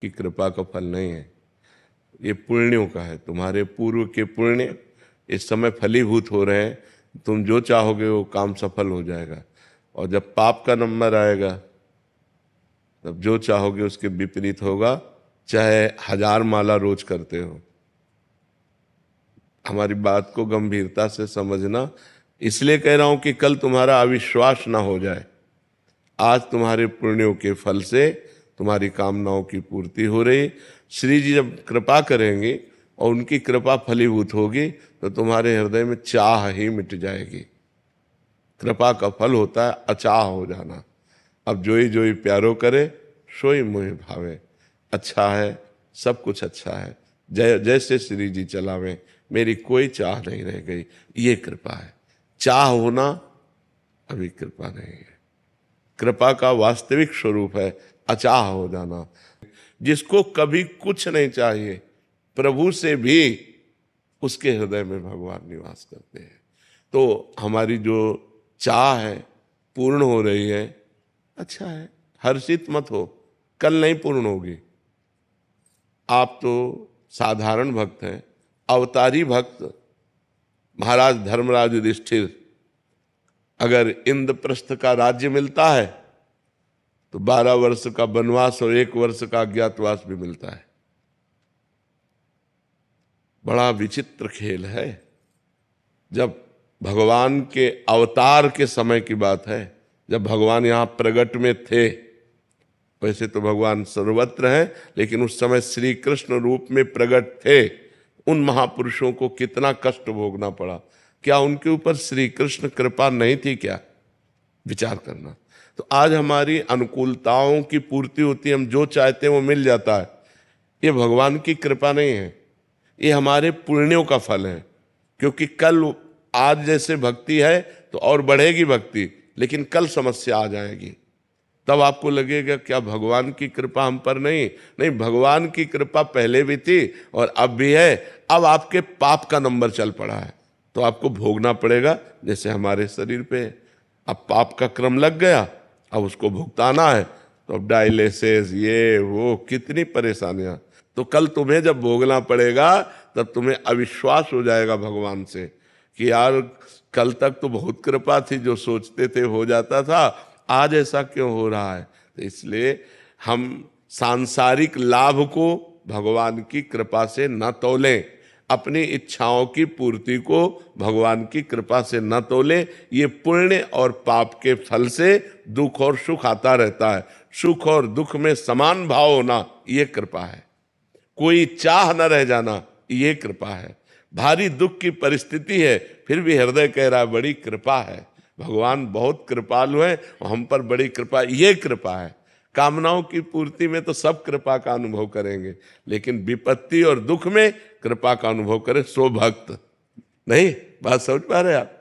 की कृपा का फल नहीं है, ये पुण्यों का है। तुम्हारे पूर्व के पुण्य इस समय फलीभूत हो रहे हैं, तुम जो चाहोगे वो काम सफल हो जाएगा। और जब पाप का नंबर आएगा तब जो चाहोगे उसके विपरीत होगा, चाहे 1000 माला रोज करते हो। हमारी बात को गंभीरता से समझना, इसलिए कह रहा हूं कि कल तुम्हारा अविश्वास ना हो जाए। आज तुम्हारे पुण्यों के फल से तुम्हारी कामनाओं की पूर्ति हो रही। श्री जी जब कृपा करेंगे और उनकी कृपा फलीभूत होगी तो तुम्हारे हृदय में चाह ही मिट जाएगी। कृपा का फल होता है अचाह हो जाना। अब जोई जोई प्यारो करे सोई मोहि भावे। अच्छा है, सब कुछ अच्छा है, जैसे श्री जी चलावे, मेरी कोई चाह नहीं रह गई। ये कृपा है। चाह होना अभी कृपा नहीं है। कृपा का वास्तविक स्वरूप है अचाह हो जाना। जिसको कभी कुछ नहीं चाहिए, प्रभु से भी उसके हृदय में भगवान निवास करते हैं। तो हमारी जो चाह है पूर्ण हो रही है, अच्छा है, हर्षित मत हो, कल नहीं पूर्ण होगी। आप तो साधारण भक्त हैं, अवतारी भक्त महाराज धर्मराज युधिष्ठिर, अगर इंद्रप्रस्थ का राज्य मिलता है तो 12 वर्ष का वनवास और 1 वर्ष का अज्ञातवास भी मिलता है। बड़ा विचित्र खेल है। जब भगवान के अवतार के समय की बात है, जब भगवान यहाँ प्रगट में थे, वैसे तो भगवान सर्वत्र हैं, लेकिन उस समय श्री कृष्ण रूप में प्रकट थे, उन महापुरुषों को कितना कष्ट भोगना पड़ा। क्या उनके ऊपर श्री कृष्ण कृपा नहीं थी क्या? विचार करना। तो आज हमारी अनुकूलताओं की पूर्ति होती है, हम जो चाहते हैं वो मिल जाता है। ये भगवान की कृपा नहीं है, ये हमारे पुण्यों का फल है। क्योंकि कल आज जैसे भक्ति है तो और बढ़ेगी भक्ति, लेकिन कल समस्या आ जाएगी, तब आपको लगेगा क्या भगवान की कृपा हम पर नहीं, भगवान की कृपा पहले भी थी और अब भी है। अब आपके पाप का नंबर चल पड़ा है तो आपको भोगना पड़ेगा, जैसे हमारे शरीर पे अब पाप का क्रम लग गया, अब उसको भुगताना है। तो अब डायलिसिस, ये वो, कितनी परेशानियां। तो कल तुम्हें जब भोगना पड़ेगा तब तुम्हें अविश्वास हो जाएगा भगवान से कि यार कल तक तो बहुत कृपा थी, जो सोचते थे हो जाता था, आज ऐसा क्यों हो रहा है। तो इसलिए हम सांसारिक लाभ को भगवान की कृपा से न तोलें, अपनी इच्छाओं की पूर्ति को भगवान की कृपा से न तोलें। ये पुण्य और पाप के फल से दुख और सुख आता रहता है। सुख और दुख में समान भाव होना ये कृपा है। कोई चाह न रह जाना ये कृपा है। भारी दुख की परिस्थिति है फिर भी हृदय कह रहा है बड़ी कृपा है, भगवान बहुत कृपालु है, हम पर बड़ी कृपा, ये कृपा है। कामनाओं की पूर्ति में तो सब कृपा का अनुभव करेंगे, लेकिन विपत्ति और दुख में कृपा का अनुभव करे सो भक्त। नहीं, बात समझ पा रहे आप?